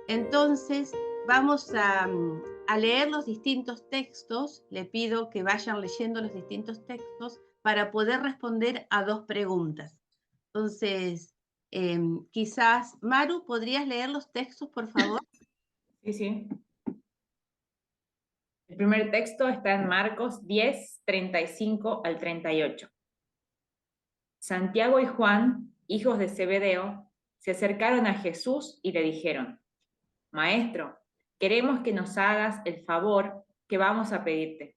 Entonces, vamos a leer los distintos textos. Le pido que vayan leyendo los distintos textos para poder responder a 2 preguntas. Entonces, quizás, Maru, ¿podrías leer los textos, por favor? Sí, sí. El primer texto está en Marcos 10, 35 al 38. Santiago y Juan, hijos de Zebedeo, se acercaron a Jesús y le dijeron: Maestro, queremos que nos hagas el favor que vamos a pedirte.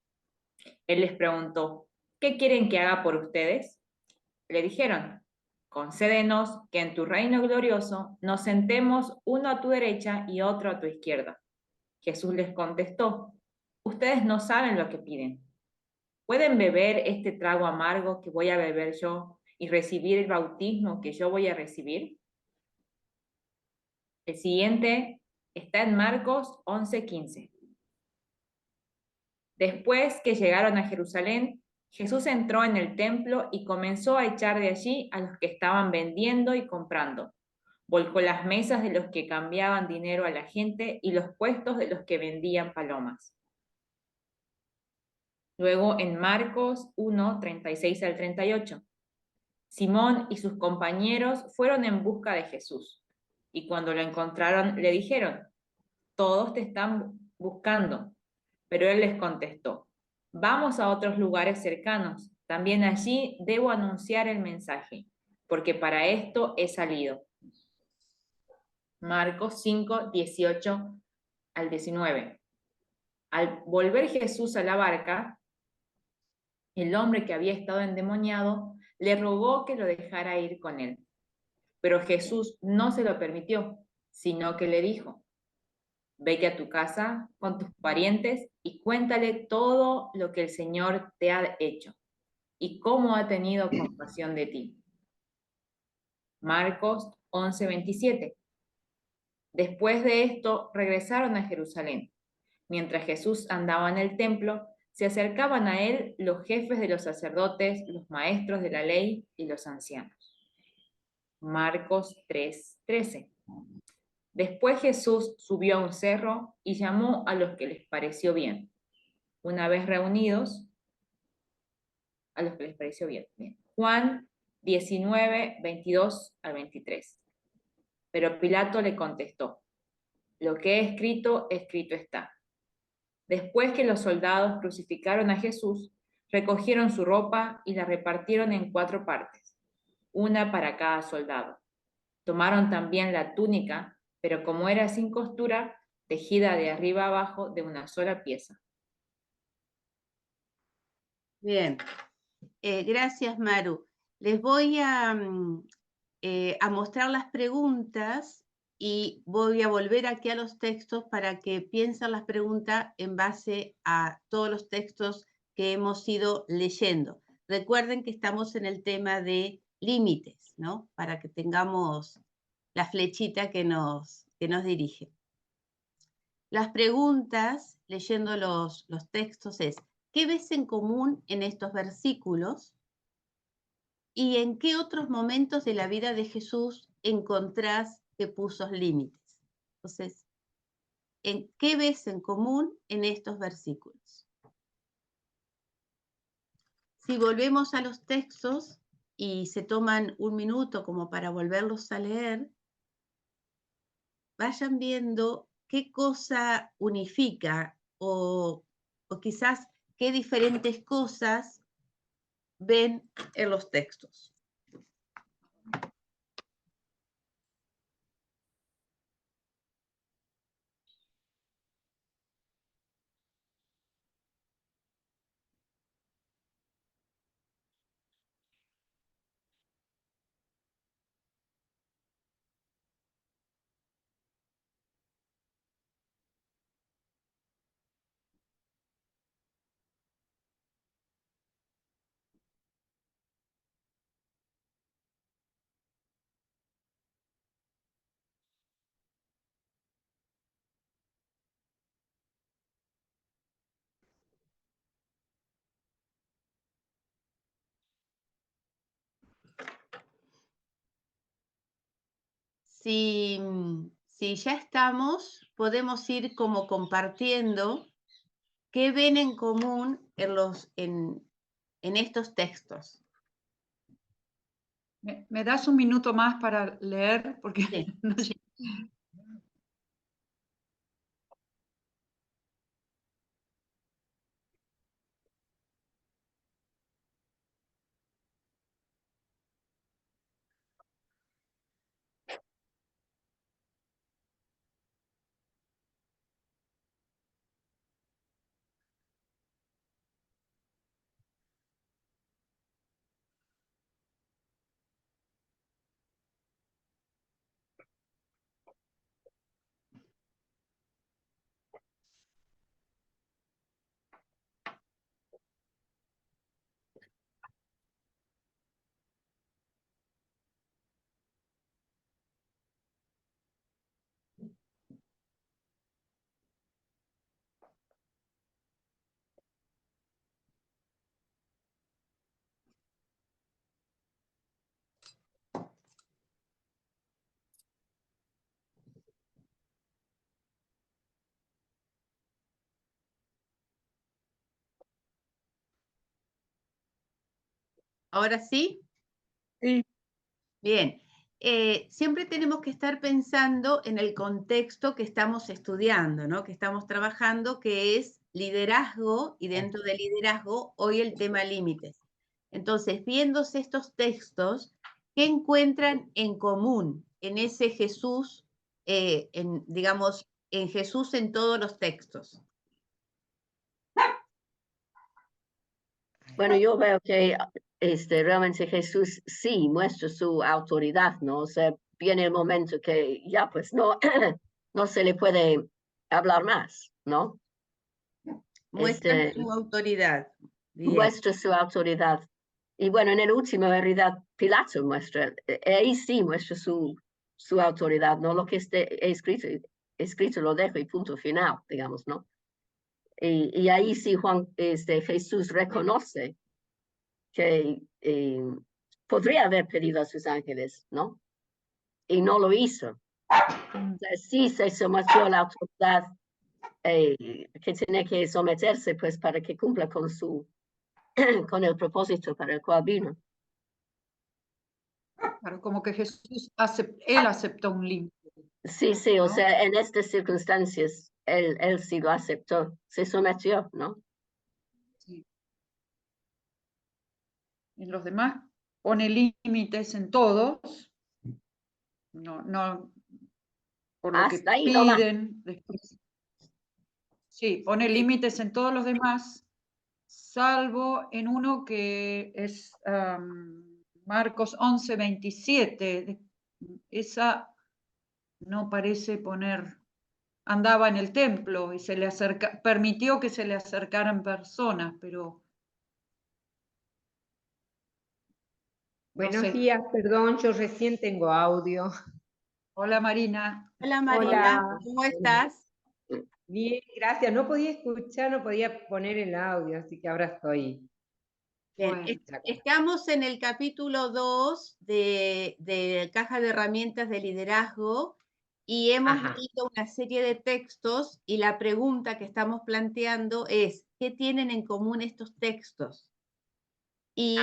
Él les preguntó: ¿qué quieren que haga por ustedes? Le dijeron: concédenos que en tu reino glorioso nos sentemos uno a tu derecha y otro a tu izquierda. Jesús les contestó: ustedes no saben lo que piden. ¿Pueden beber este trago amargo que voy a beber yo y recibir el bautismo que yo voy a recibir? El siguiente está en Marcos 11:15. Después que llegaron a Jerusalén, Jesús entró en el templo y comenzó a echar de allí a los que estaban vendiendo y comprando. Volcó las mesas de los que cambiaban dinero a la gente y los puestos de los que vendían palomas. Luego en Marcos 1, 36 al 38. Simón y sus compañeros fueron en busca de Jesús, y cuando lo encontraron le dijeron: todos te están buscando. Pero él les contestó: vamos a otros lugares cercanos, también allí debo anunciar el mensaje, porque para esto he salido. Marcos 5, 18 al 19. Al volver Jesús a la barca, el hombre que había estado endemoniado le rogó que lo dejara ir con él. Pero Jesús no se lo permitió, sino que le dijo: vete a tu casa con tus parientes y cuéntale todo lo que el Señor te ha hecho y cómo ha tenido compasión de ti. Marcos 11:27. Después de esto regresaron a Jerusalén. Mientras Jesús andaba en el templo, se acercaban a él los jefes de los sacerdotes, los maestros de la ley y los ancianos. Marcos 3:13. Después Jesús subió a un cerro y llamó a los que les pareció bien. Una vez reunidos, a los que les pareció bien. Bien. Juan 19, 22 al 23. Pero Pilato le contestó: lo que he escrito, escrito está. Después que los soldados crucificaron a Jesús, recogieron su ropa y la repartieron en 4 partes, una para cada soldado. Tomaron también la túnica, pero como era sin costura, tejida de arriba abajo de una sola pieza. Bien, gracias, Maru. Les voy a mostrar las preguntas y voy a volver aquí a los textos para que piensen las preguntas en base a todos los textos que hemos ido leyendo. Recuerden que estamos en el tema de límites, ¿no? Para que tengamos la flechita que nos dirige. Las preguntas, leyendo los textos, es: ¿qué ves en común en estos versículos? ¿Y en qué otros momentos de la vida de Jesús encontrás que puso límites? Entonces, ¿en qué ves en común en estos versículos? Si volvemos a los textos y se toman un minuto como para volverlos a leer, vayan viendo qué cosa unifica o quizás qué diferentes cosas ven en los textos. Si si ya estamos, podemos ir como compartiendo qué ven en común en estos textos. ¿Me das un minuto más para leer? Porque Sí. no llegué. ¿Ahora sí? Sí. Bien. Siempre tenemos que estar pensando en el contexto que estamos estudiando, ¿no? Que estamos trabajando, que es liderazgo, y dentro del liderazgo, hoy el tema límites. Entonces, viéndose estos textos, ¿qué encuentran en común en ese Jesús, digamos, en Jesús en todos los textos? Bueno, yo veo que realmente Jesús sí muestra su autoridad, ¿no? O sea, viene el momento que ya pues no, no se le puede hablar más, ¿no? Muestran su autoridad. Bien. Muestra su autoridad. Y bueno, en el último, en realidad, Pilato muestra, ahí sí muestra su autoridad, ¿no? Lo que escrito lo dejo y punto final, digamos, ¿no? Y ahí sí Jesús reconoce que podría haber pedido a sus ángeles, ¿no? Y no lo hizo. Sí se sometió a la autoridad que tiene que someterse, pues, para que cumpla con con el propósito para el cual vino. Claro, como que Jesús él aceptó un límite. Sí, sí, o ¿no? sea, en estas circunstancias, él sí lo aceptó, se sometió, ¿no? Sí. En los demás pone límites en todos, no por lo que Hasta ahí nomás. piden. Después, sí, pone límites en todos los demás, salvo en uno que es Marcos 11:27. Esa no parece poner, andaba en el templo y permitió que se le acercaran personas, pero Buenos días, perdón, yo recién tengo audio. Hola Marina. Hola Marina, Hola. ¿cómo estás? Bien, gracias. No podía escuchar, no podía poner el audio, así que ahora estoy. Bien, Bueno. estamos en el capítulo 2 de Caja de Herramientas de Liderazgo y hemos leído una serie de textos y la pregunta que estamos planteando es, ¿qué tienen en común estos textos? Y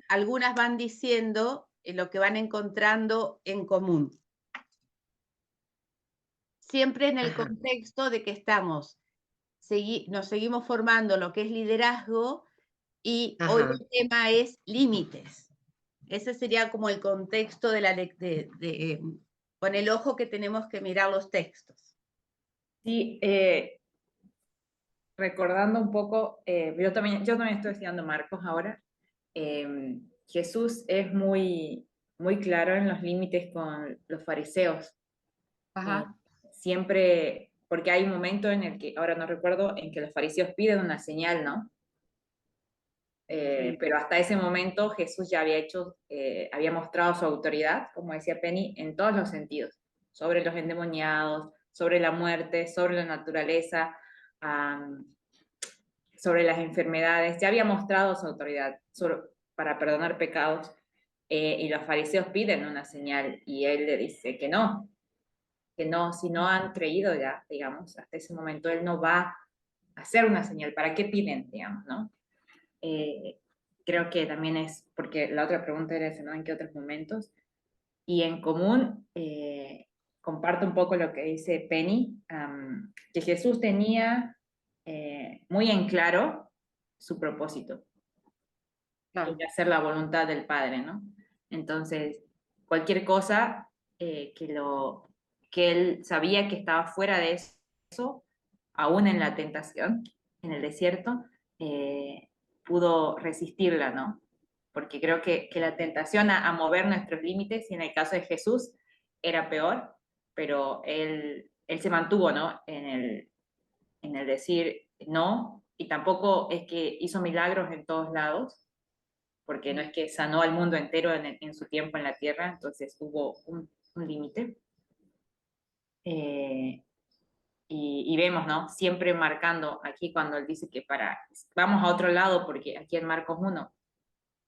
algunas van diciendo lo que van encontrando en común. Siempre en el contexto de que nos seguimos formando lo que es liderazgo y hoy el tema es límites. Ese sería como el contexto con el ojo que tenemos que mirar los textos. Sí, recordando un poco, yo también estoy estudiando Marcos ahora. Jesús es muy claro en los límites con los fariseos. Siempre, porque hay un momento en el que, ahora no recuerdo, en que los fariseos piden una señal, ¿no? Pero hasta ese momento Jesús ya había mostrado su autoridad, como decía Penny, en todos los sentidos, sobre los endemoniados, sobre la muerte, sobre la naturaleza, sobre las enfermedades, ya había mostrado su autoridad para perdonar pecados, y los fariseos piden una señal y él le dice que no. que no, si no han creído ya, digamos, hasta ese momento Él no va a hacer una señal. ¿Para qué piden, digamos, no? Creo que también es, porque la otra pregunta era esa, ¿no? ¿En qué otros momentos? Y en común, comparto un poco lo que dice Penny, que Jesús tenía muy en claro su propósito, Claro. que hacer la voluntad del Padre, ¿no? Entonces, cualquier cosa que él sabía que estaba fuera de eso, aún en la tentación, en el desierto, pudo resistirla, ¿no? Porque creo que la tentación a mover nuestros límites, y en el caso de Jesús era peor, pero él se mantuvo, ¿no? En el decir no, y tampoco es que hizo milagros en todos lados, porque no es que sanó al mundo entero en su tiempo en la tierra, entonces hubo un límite. Y vemos, ¿no? Siempre marcando aquí cuando él dice que vamos a otro lado, porque aquí en Marcos 1,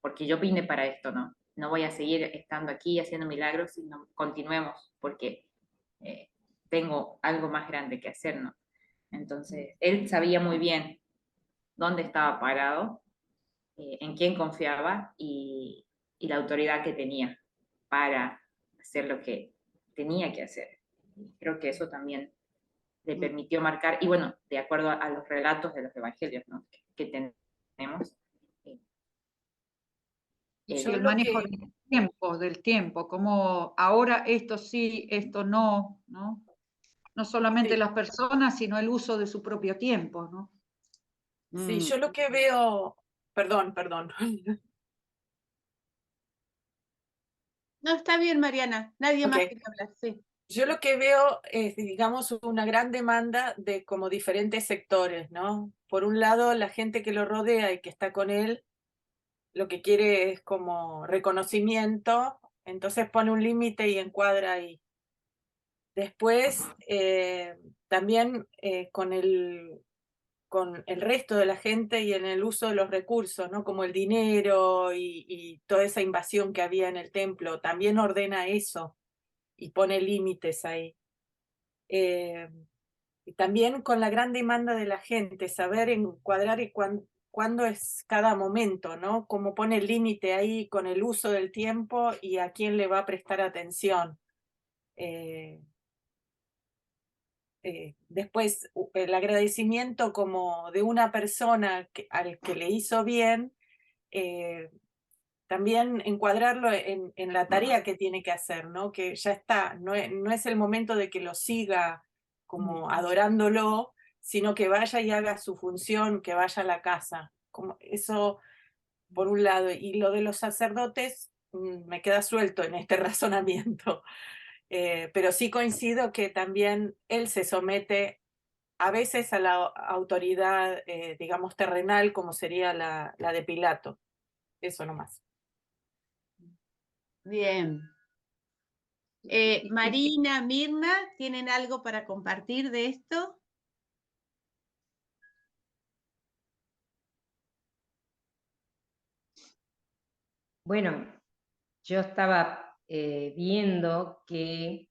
porque yo vine para esto, ¿no? No voy a seguir estando aquí haciendo milagros, sino continuemos, porque tengo algo más grande que hacer, ¿no? Entonces, él sabía muy bien dónde estaba parado, en quién confiaba y la autoridad que tenía para hacer lo que tenía que hacer. Creo que eso también le permitió marcar, y bueno, de acuerdo a los relatos de los evangelios, ¿no? que tenemos. Sí, Yo el lo manejo que, del tiempo, como ahora esto sí, esto no, ¿no? No solamente sí, las personas, sino el uso de su propio tiempo, ¿no? sí, yo lo que veo, perdón. No, está bien, Mariana. Nadie más Ok. quiere hablar, sí. Yo lo que veo es, digamos, una gran demanda de como diferentes sectores, ¿no? Por un lado, la gente que lo rodea y que está con él, lo que quiere es como reconocimiento, entonces pone un límite y encuadra ahí. Después, también con el resto de la gente y en el uso de los recursos, ¿no? Como el dinero y toda esa invasión que había en el templo, también ordena eso y pone límites ahí. Y también con la gran demanda de la gente, saber encuadrar y cuándo es cada momento, ¿no? Cómo pone el límite ahí con el uso del tiempo y a quién le va a prestar atención. Después, el agradecimiento como de una persona al que le hizo bien, también encuadrarlo en la tarea que tiene que hacer, ¿no? Que ya está, no es el momento de que lo siga como adorándolo, sino que vaya y haga su función, que vaya a la casa. Como eso, por un lado. Y lo de los sacerdotes me queda suelto en este razonamiento. Pero sí coincido que también él se somete a veces a la autoridad, digamos, terrenal, como sería la de Pilato. Eso nomás. Bien. Marina, Mirna, ¿tienen algo para compartir de esto? Bueno, yo estaba viendo que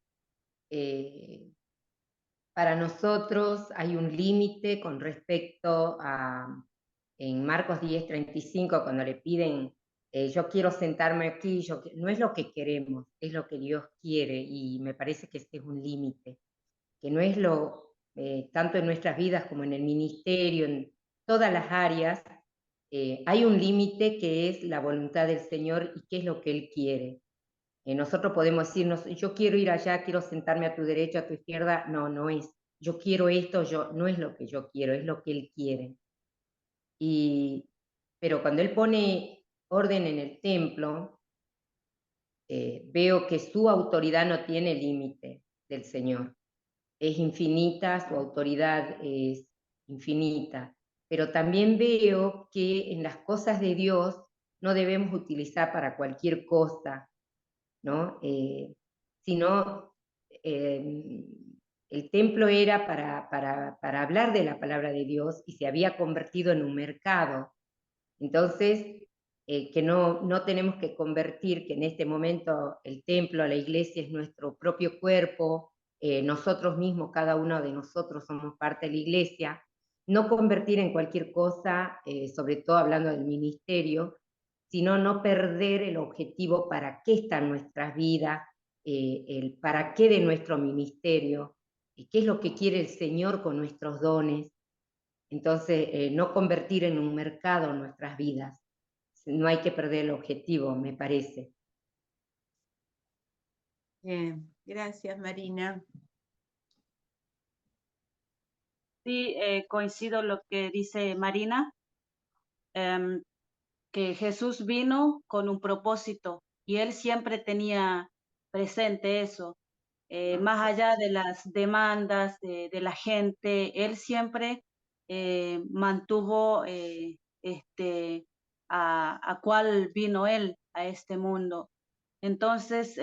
para nosotros hay un límite con respecto a, en Marcos 10:35, cuando le piden, yo quiero sentarme aquí, no es lo que queremos, es lo que Dios quiere, y me parece que este es un límite, que no es tanto en nuestras vidas como en el ministerio, en todas las áreas, hay un límite que es la voluntad del Señor y qué es lo que Él quiere. Nosotros podemos decirnos, yo quiero ir allá, quiero sentarme a tu derecha, a tu izquierda. No, no es. Yo quiero esto, no es lo que yo quiero, es lo que Él quiere. Pero cuando Él pone orden en el templo, veo que su autoridad no tiene límite del Señor. Es infinita, su autoridad es infinita. Pero también veo que en las cosas de Dios no debemos utilizar para cualquier cosa, ¿no? Sino el templo era para hablar de la palabra de Dios y se había convertido en un mercado. Entonces, que no tenemos que convertir que en este momento el templo, la iglesia es nuestro propio cuerpo nosotros mismos, cada uno de nosotros somos parte de la iglesia, no convertir en cualquier cosa, sobre todo hablando del ministerio, sino no perder el objetivo para qué están nuestras vidas, el para qué de nuestro ministerio, qué es lo que quiere el Señor con nuestros dones. Entonces, no convertir en un mercado nuestras vidas. No hay que perder el objetivo, me parece. Bien, gracias Marina. Sí, coincido lo que dice Marina, que Jesús vino con un propósito y él siempre tenía presente eso. Más allá de las demandas de la gente, él siempre mantuvo a cuál vino él a este mundo. Entonces,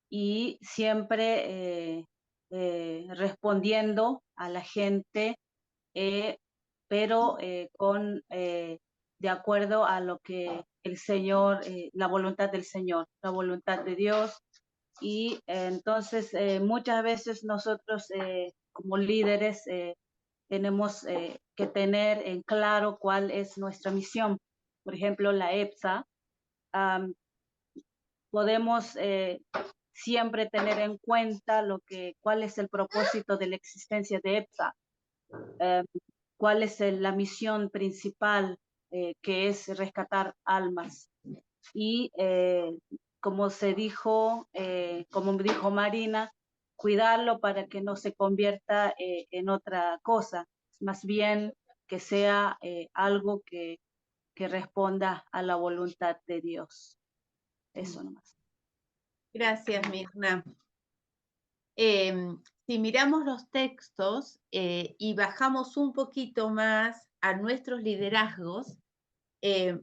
y siempre respondiendo a la gente, pero de acuerdo a lo que el Señor, la voluntad del Señor, la voluntad de Dios. Y entonces muchas veces nosotros como líderes tenemos que tener en claro cuál es nuestra misión. Por ejemplo, la EPSA, podemos siempre tener en cuenta cuál es el propósito de la existencia de EPSA, cuál es la misión principal, que es rescatar almas. Y como como dijo Marina, cuidarlo para que no se convierta en otra cosa, más bien que sea algo que responda a la voluntad de Dios. Eso nomás. Gracias Mirna. Si miramos los textos y bajamos un poquito más a nuestros liderazgos,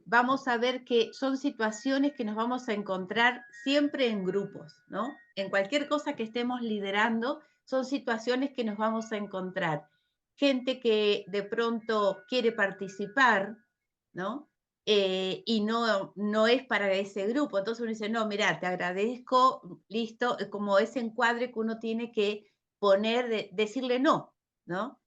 vamos a ver que son situaciones que nos vamos a encontrar siempre en grupos, ¿no? En cualquier cosa que estemos liderando, son situaciones que nos vamos a encontrar. Gente que de pronto quiere participar, ¿no? Y no es para ese grupo. Entonces uno dice, no, mira, te agradezco, listo, como ese encuadre que uno tiene que poner, decirle no, ¿no?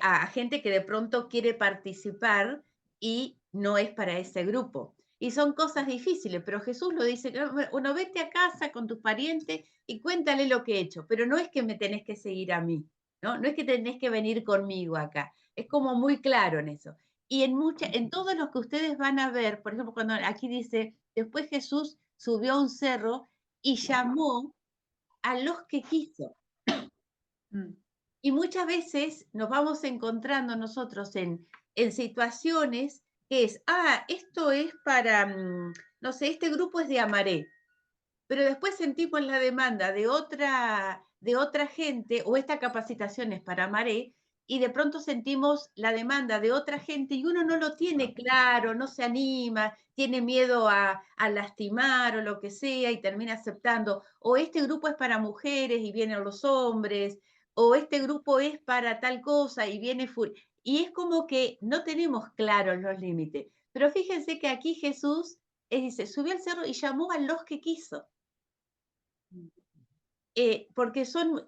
A gente que de pronto quiere participar y no es para ese grupo. Y son cosas difíciles, pero Jesús lo dice, uno vete a casa con tus parientes y cuéntale lo que he hecho, pero no es que me tenés que seguir a mí, ¿no? No es que tenés que venir conmigo acá, es como muy claro en eso. Y en todo lo que ustedes van a ver, por ejemplo, cuando aquí dice, después Jesús subió a un cerro y llamó a los que quiso. Y muchas veces nos vamos encontrando nosotros en situaciones que es, esto es para, no sé, este grupo es de Amaré, pero después sentimos la demanda de otra gente, o esta capacitación es para Amaré, y de pronto sentimos la demanda de otra gente y uno no lo tiene claro, no se anima, tiene miedo a lastimar o lo que sea y termina aceptando, o este grupo es para mujeres y vienen los hombres, o este grupo es para tal cosa y viene y es como que no tenemos claros los límites. Pero fíjense que aquí Jesús dice, subió al cerro y llamó a los que quiso. Porque son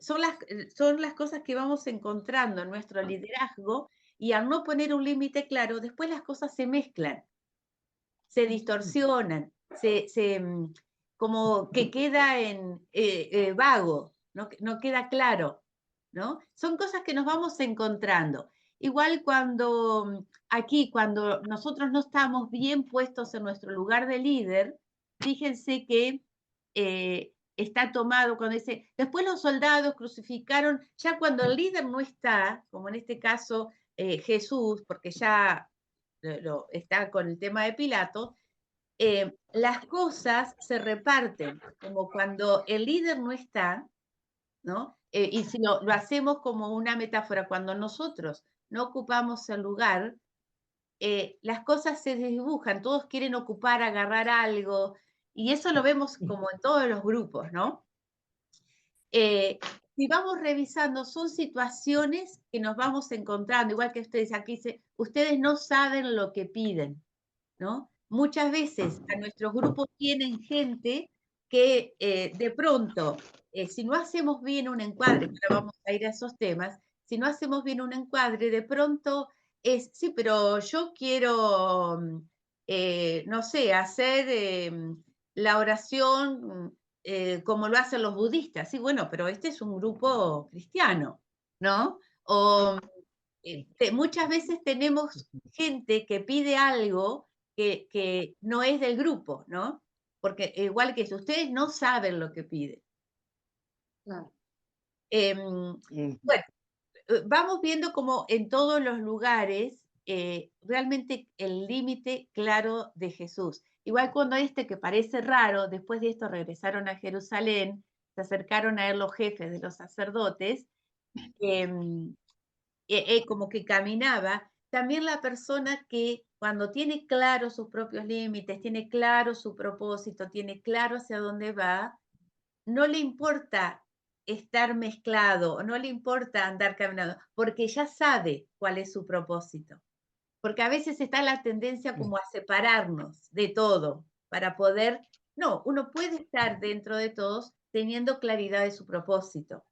las cosas que vamos encontrando en nuestro liderazgo, y al no poner un límite claro, después las cosas se mezclan, se distorsionan, como que queda en vago, no queda claro, ¿no? Son cosas que nos vamos encontrando. Igual cuando nosotros no estamos bien puestos en nuestro lugar de líder, fíjense que está tomado cuando dice, después los soldados crucificaron, ya cuando el líder no está, como en este caso Jesús, porque ya está con el tema de Pilato, las cosas se reparten, como cuando el líder no está, ¿no? Y si lo hacemos como una metáfora, cuando nosotros no ocupamos el lugar, las cosas se desdibujan, todos quieren ocupar, agarrar algo, y eso lo vemos como en todos los grupos, ¿no? Si vamos revisando, son situaciones que nos vamos encontrando, igual que ustedes aquí dice, ustedes no saben lo que piden, ¿no? Muchas veces a nuestros grupos tienen gente que de pronto, si no hacemos bien un encuadre, ahora vamos a ir a esos temas, si no hacemos bien un encuadre, de pronto es, sí, pero yo quiero, no sé, hacer la oración como lo hacen los budistas. Sí, bueno, pero este es un grupo cristiano, ¿no? O muchas veces tenemos gente que pide algo que no es del grupo, ¿no? Porque igual que eso, ustedes no saben lo que piden. Claro. Bueno, vamos viendo como en todos los lugares realmente el límite claro de Jesús. Igual cuando que parece raro, después de esto regresaron a Jerusalén, se acercaron a él los jefes de los sacerdotes, como que caminaba, también la persona que cuando tiene claro sus propios límites, tiene claro su propósito, tiene claro hacia dónde va, no le importa estar mezclado, no le importa andar caminando, porque ya sabe cuál es su propósito. Porque a veces está la tendencia como a separarnos de todo para poder, no, uno puede estar dentro de todos teniendo claridad de su propósito.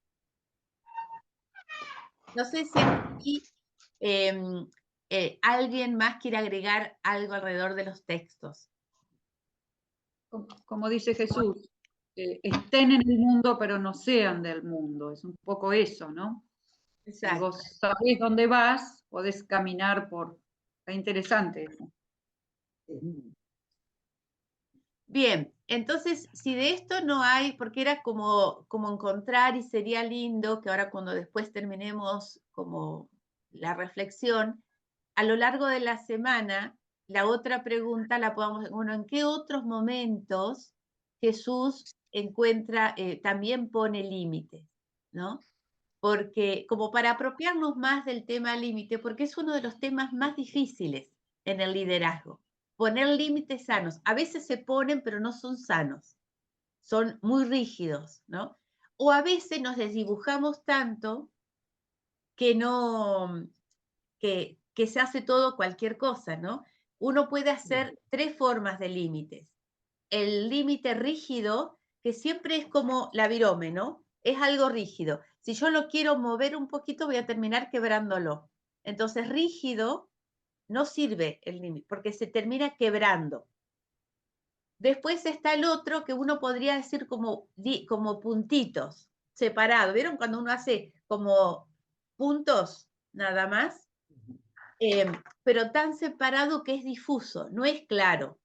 No sé si aquí alguien más quiere agregar algo alrededor de los textos. Como dice Jesús, estén en el mundo, pero no sean del mundo. Es un poco eso, ¿no? Si vos sabés dónde vas, podés caminar por... Está interesante eso. Bien, entonces, si de esto no hay, porque era como encontrar y sería lindo que ahora cuando después terminemos como la reflexión, a lo largo de la semana, la otra pregunta la podamos, bueno, ¿en qué otros momentos Jesús encuentra, también pone límites, ¿no? Porque como para apropiarnos más del tema límite, porque es uno de los temas más difíciles en el liderazgo. Poner límites sanos. A veces se ponen, pero no son sanos. Son muy rígidos, ¿no? O a veces nos desdibujamos tanto que no, que se hace todo cualquier cosa, ¿no? Uno puede hacer tres formas de límites. El límite rígido, que siempre es como la virome, ¿no? Es algo rígido. Si yo lo quiero mover un poquito, voy a terminar quebrándolo. Entonces, rígido no sirve el límite, porque se termina quebrando. Después está el otro que uno podría decir como puntitos, separados. ¿Vieron cuando uno hace como puntos nada más? Pero tan separado que es difuso, no es claro.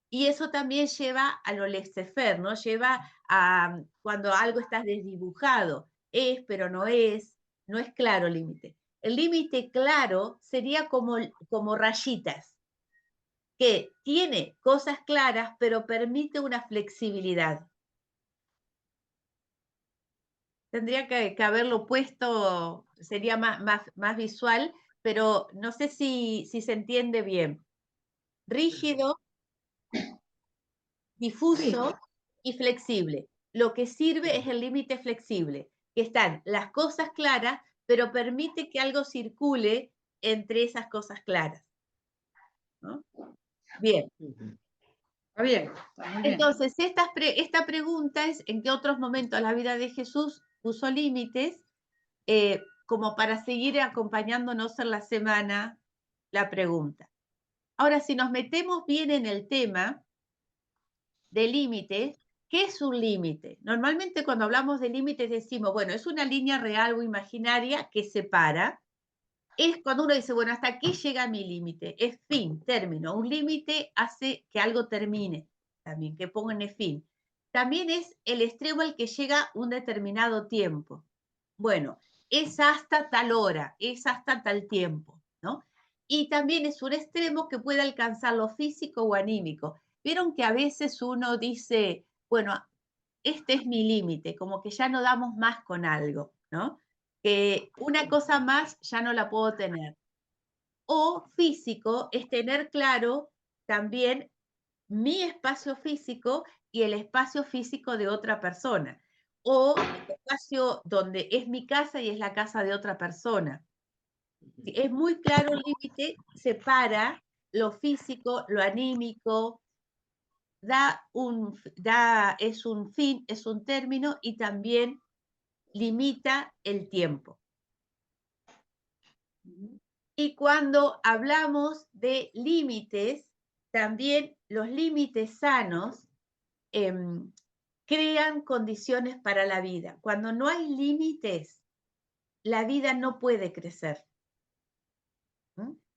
Y eso también lleva a lo laissez-faire, ¿no? Lleva a cuando algo está desdibujado. Es, pero no es claro el límite. El límite claro sería como rayitas, que tiene cosas claras, pero permite una flexibilidad. Tendría que haberlo puesto, sería más visual, pero no sé si se entiende bien. Rígido, difuso y flexible. Lo que sirve es el límite flexible, que están las cosas claras, pero permite que algo circule entre esas cosas claras, ¿no? Bien. Está bien, está muy bien. Entonces, esta pregunta es, ¿en qué otros momentos de la vida de Jesús puso límites? Como para seguir acompañándonos en la semana, la pregunta. Ahora, si nos metemos bien en el tema de límites, ¿qué es un límite? Normalmente cuando hablamos de límites decimos, bueno, es una línea real o imaginaria que separa. Es cuando uno dice, bueno, hasta aquí llega mi límite, es fin, término. Un límite hace que algo termine, también, que pongan fin. También es el extremo al que llega un determinado tiempo. Bueno, es hasta tal hora, es hasta tal tiempo, ¿no? Y también es un extremo que puede alcanzar lo físico o anímico. Vieron que a veces uno dice, bueno, este es mi límite, como que ya no damos más con algo, ¿no? Que una cosa más ya no la puedo tener. O físico es tener claro también mi espacio físico y el espacio físico de otra persona. O el espacio donde es mi casa y es la casa de otra persona. Es muy claro el límite, separa lo físico, lo anímico, es un fin, es un término y también limita el tiempo. Y cuando hablamos de límites, también los límites sanos crean condiciones para la vida. Cuando no hay límites, la vida no puede crecer.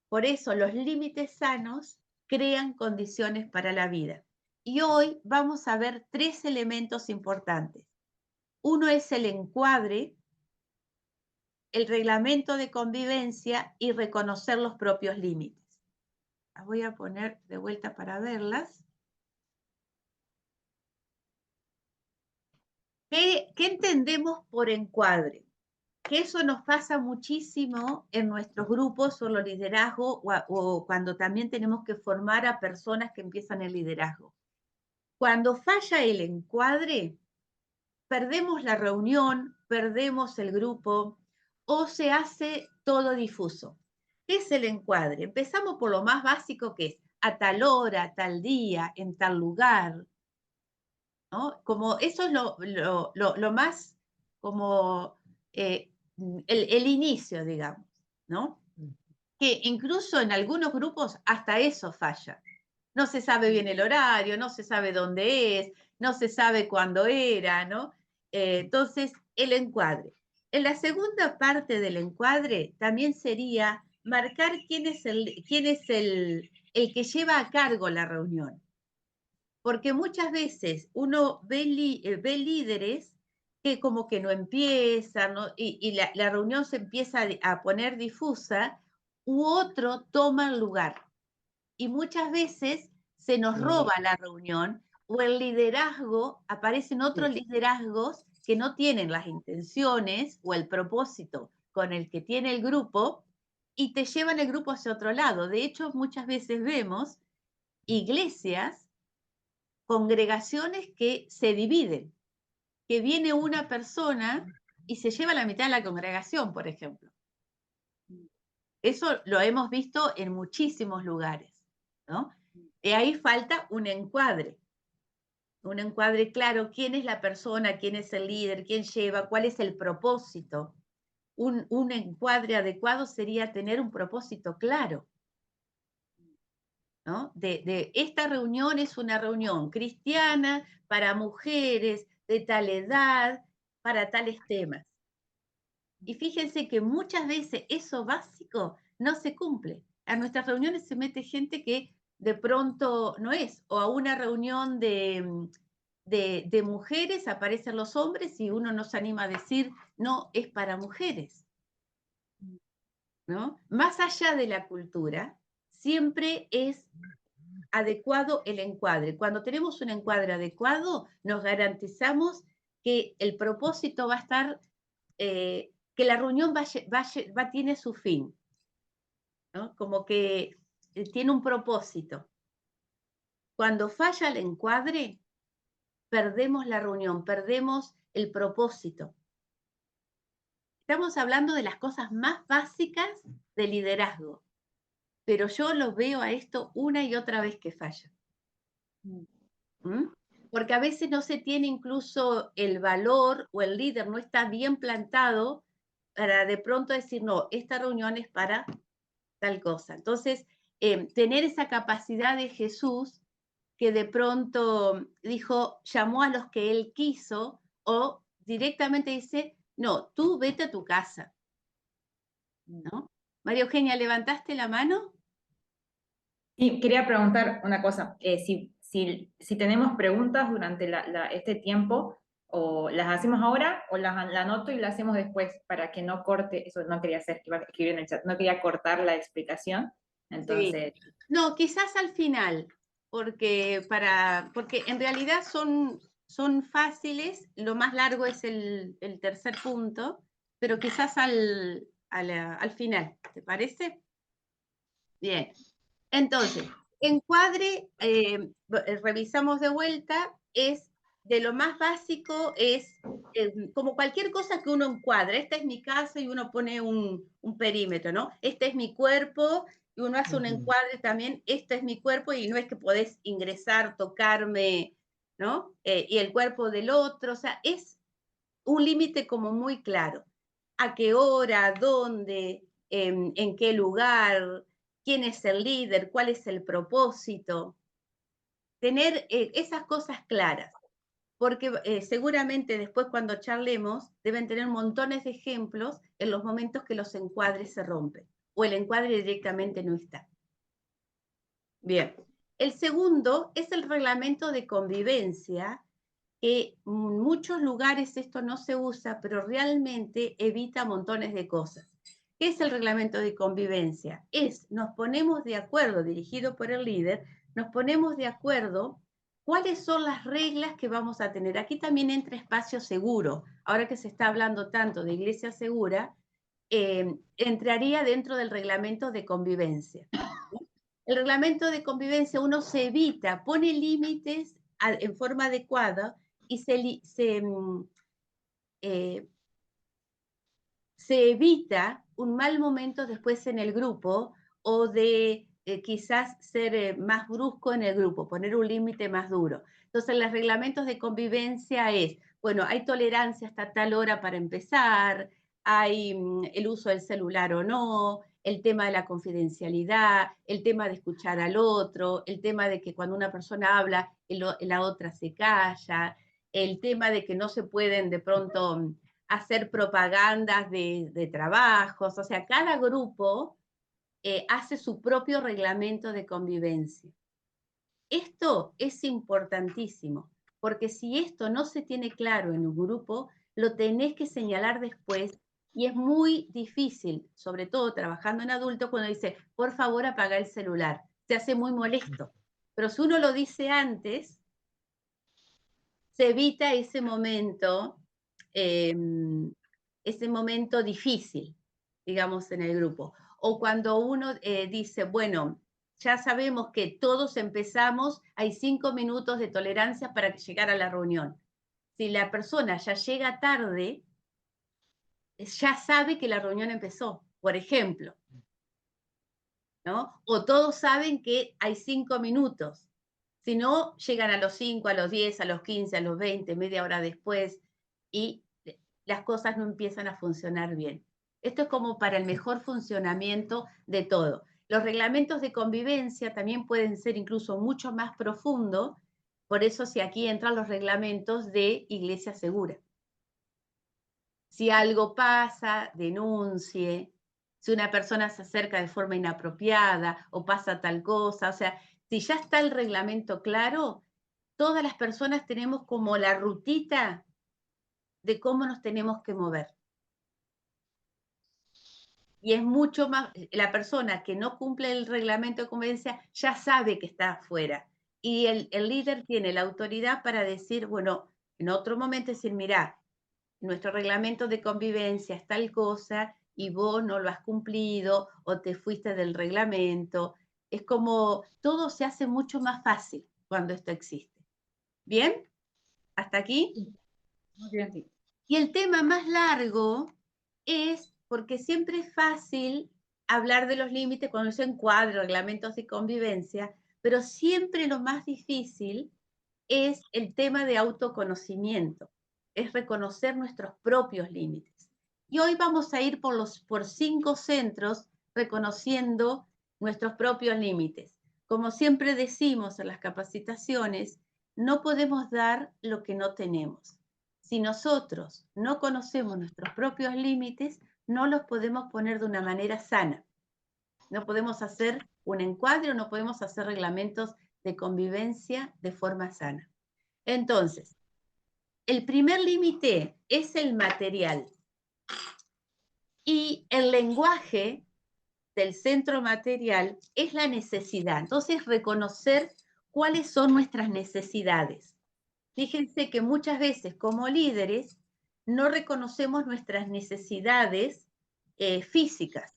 Por eso los límites sanos crean condiciones para la vida. Y hoy vamos a ver 3 elementos importantes. Uno es el encuadre, el reglamento de convivencia y reconocer los propios límites. Las voy a poner de vuelta para verlas. ¿Qué entendemos por encuadre? Que eso nos pasa muchísimo en nuestros grupos o los liderazgos o cuando también tenemos que formar a personas que empiezan el liderazgo. Cuando falla el encuadre, perdemos la reunión, perdemos el grupo o se hace todo difuso. ¿Qué es el encuadre? Empezamos por lo más básico que es a tal hora, tal día, en tal lugar, ¿no? Como eso es lo más como el inicio, digamos, ¿no? Que incluso en algunos grupos hasta eso falla. No se sabe bien el horario, no se sabe dónde es, no se sabe cuándo era, ¿no? Entonces, el encuadre. En la segunda parte del encuadre también sería marcar quién es el que lleva a cargo la reunión. Porque muchas veces uno ve líderes que como que no empiezan, ¿no? Y la reunión se empieza a poner difusa, u otro toma el lugar. Y muchas veces se nos roba la reunión o el liderazgo, aparecen otros liderazgos que no tienen las intenciones o el propósito con el que tiene el grupo y te llevan el grupo hacia otro lado. De hecho, muchas veces vemos iglesias, congregaciones que se dividen, que viene una persona y se lleva la mitad de la congregación, por ejemplo. Eso lo hemos visto en muchísimos lugares, ¿no? Y ahí falta un encuadre claro, quién es la persona, quién es el líder, quién lleva, cuál es el propósito. Un encuadre adecuado sería tener un propósito claro, ¿no? De esta reunión es una reunión cristiana para mujeres de tal edad, para tales temas. Y fíjense que muchas veces eso básico no se cumple. A nuestras reuniones se mete gente que de pronto no es, o a una reunión de mujeres aparecen los hombres y uno no se anima a decir, no, es para mujeres, ¿no? Más allá de la cultura, siempre es adecuado el encuadre. Cuando tenemos un encuadre adecuado, nos garantizamos que el propósito va a estar, que la reunión tiene su fin, ¿no? Como que tiene un propósito. Cuando falla el encuadre, perdemos la reunión, perdemos el propósito. Estamos hablando de las cosas más básicas de liderazgo, pero yo lo veo a esto una y otra vez que falla. Porque a veces no se tiene incluso el valor o el líder no está bien plantado para de pronto decir, no, esta reunión es para tal cosa. Entonces, tener esa capacidad de Jesús que de pronto dijo, llamó a los que él quiso o directamente dice, no, tú vete a tu casa, ¿no? María Eugenia, ¿levantaste la mano? Sí, quería preguntar una cosa, si tenemos preguntas durante este tiempo, o las hacemos ahora, o la anoto y las hacemos después, para que no corte, eso no quería hacer, que iba a escribir en el chat, no quería cortar la explicación, entonces... Sí. No, quizás al final, porque en realidad son fáciles, lo más largo es el tercer punto, pero quizás al final, ¿te parece? Bien, entonces, encuadre, revisamos de vuelta, es de lo más básico, es como cualquier cosa que uno encuadra. Esta es mi casa y uno pone un perímetro, ¿no? Este es mi cuerpo y uno hace un Ujú. encuadre también, este es mi cuerpo y no es que podés ingresar, tocarme, ¿no? Y el cuerpo del otro, o sea, es un límite como muy claro. ¿A qué hora? ¿Dónde? ¿En qué lugar? ¿Quién es el líder? ¿Cuál es el propósito? Tener esas cosas claras, porque seguramente después cuando charlemos deben tener montones de ejemplos en los momentos que los encuadres se rompen o el encuadre directamente no está. Bien, el segundo es el reglamento de convivencia, que en muchos lugares esto no se usa, pero realmente evita montones de cosas. ¿Qué es el reglamento de convivencia? Nos ponemos de acuerdo, dirigido por el líder, nos ponemos de acuerdo cuáles son las reglas que vamos a tener. Aquí también entra espacio seguro. Ahora que se está hablando tanto de iglesia segura, entraría dentro del reglamento de convivencia. El reglamento de convivencia uno se evita, pone límites en forma adecuada y se evita un mal momento después en el grupo o de quizás ser más brusco en el grupo, poner un límite más duro. Entonces, los reglamentos de convivencia bueno, hay tolerancia hasta tal hora para empezar, hay el uso del celular o no, el tema de la confidencialidad, el tema de escuchar al otro, el tema de que cuando una persona habla, la otra se calla, el tema de que no se pueden de pronto hacer propagandas de trabajos, o sea, cada grupo hace su propio reglamento de convivencia. Esto es importantísimo, porque si esto no se tiene claro en un grupo, lo tenés que señalar después y es muy difícil, sobre todo trabajando en adultos, cuando dice, por favor apaga el celular. Se hace muy molesto. Pero si uno lo dice antes, se evita ese momento difícil, digamos, en el grupo. O cuando uno dice, bueno, ya sabemos que todos empezamos, hay 5 minutos de tolerancia para llegar a la reunión. Si la persona ya llega tarde, ya sabe que la reunión empezó, por ejemplo, ¿no? O todos saben que hay 5 minutos. Si no, llegan a los 5, a los 10, a los 15, a los 20, media hora después, y las cosas no empiezan a funcionar bien. Esto es como para el mejor funcionamiento de todo. Los reglamentos de convivencia también pueden ser incluso mucho más profundos, por eso si aquí entran los reglamentos de iglesia segura. Si algo pasa, denuncie. Si una persona se acerca de forma inapropiada o pasa tal cosa, o sea, si ya está el reglamento claro, todas las personas tenemos como la rutita de cómo nos tenemos que mover. Y es mucho más, la persona que no cumple el reglamento de convivencia ya sabe que está afuera. Y el líder tiene la autoridad para decir, bueno, en otro momento decir, mirá, nuestro reglamento de convivencia es tal cosa y vos no lo has cumplido o te fuiste del reglamento. Es como todo se hace mucho más fácil cuando esto existe. ¿Bien? ¿Hasta aquí? Muy bien, sí. Y el tema más largo es, porque siempre es fácil hablar de los límites cuando se encuadra reglamentos de convivencia, pero siempre lo más difícil es el tema de autoconocimiento, es reconocer nuestros propios límites. Y hoy vamos a ir por 5 centros reconociendo nuestros propios límites. Como siempre decimos en las capacitaciones, no podemos dar lo que no tenemos. Si nosotros no conocemos nuestros propios límites, no los podemos poner de una manera sana. No podemos hacer un encuadre, no podemos hacer reglamentos de convivencia de forma sana. Entonces, el primer límite es el material. Y el lenguaje del centro material es la necesidad. Entonces, reconocer cuáles son nuestras necesidades. Fíjense que muchas veces como líderes no reconocemos nuestras necesidades físicas.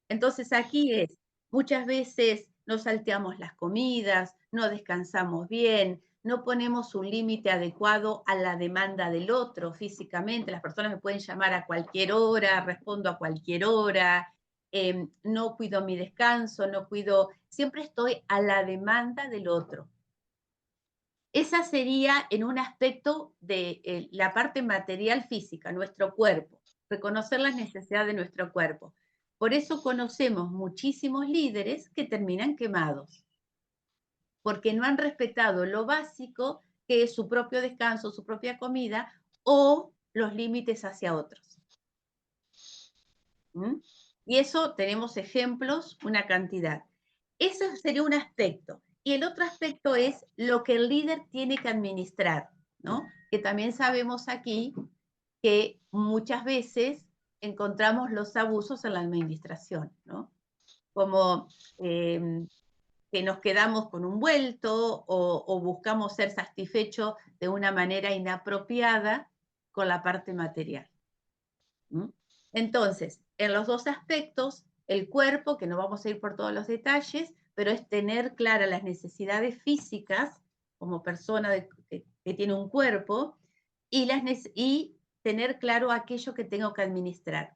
Entonces aquí muchas veces no salteamos las comidas, no descansamos bien, no ponemos un límite adecuado a la demanda del otro físicamente. Las personas me pueden llamar a cualquier hora, respondo a cualquier hora, no cuido mi descanso, no cuido, siempre estoy a la demanda del otro. Esa sería en un aspecto de la parte material física, nuestro cuerpo, reconocer las necesidades de nuestro cuerpo. Por eso conocemos muchísimos líderes que terminan quemados, porque no han respetado lo básico, que es su propio descanso, su propia comida, o los límites hacia otros. ¿Mm? Y eso tenemos ejemplos, una cantidad. Ese sería un aspecto. Y el otro aspecto es lo que el líder tiene que administrar, ¿no? Que también sabemos aquí que muchas veces encontramos los abusos en la administración, ¿no? Como que nos quedamos con un vuelto o buscamos ser satisfechos de una manera inapropiada con la parte material. ¿Mm? Entonces, en los dos aspectos, el cuerpo, que no vamos a ir por todos los detalles, pero es tener claras las necesidades físicas como persona que tiene un cuerpo y tener claro aquello que tengo que administrar.